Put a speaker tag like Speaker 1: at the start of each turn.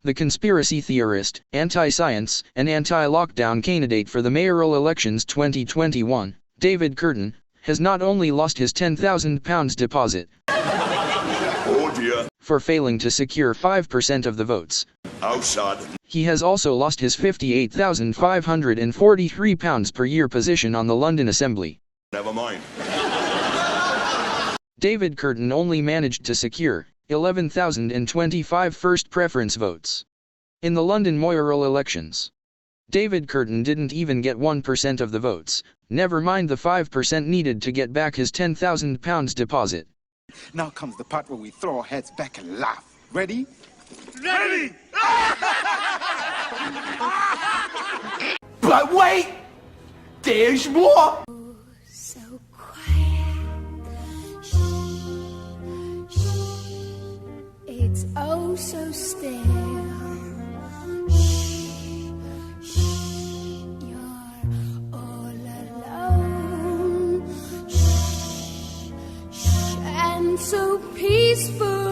Speaker 1: The conspiracy theorist, anti-science, and anti-lockdown candidate for the mayoral elections 2021, David Kurten, has not only lost his £10,000 deposit for failing to secure 5% of the votes, he has also lost his £58,543 per year position on the London Assembly.
Speaker 2: Never mind.
Speaker 1: David Kurten only managed to secure 11,025 first preference votes in the London mayoral elections. David Kurten didn't even get 1% of the votes, never mind the 5% needed to get back his £10,000 deposit.
Speaker 3: Now comes the part where we throw our heads back and laugh. Ready?
Speaker 2: Ready!
Speaker 3: But wait! There's more!
Speaker 4: So quiet. Shh, shh. It's oh so still. Shh, shh. You're all alone. Shh, shh. And so peaceful.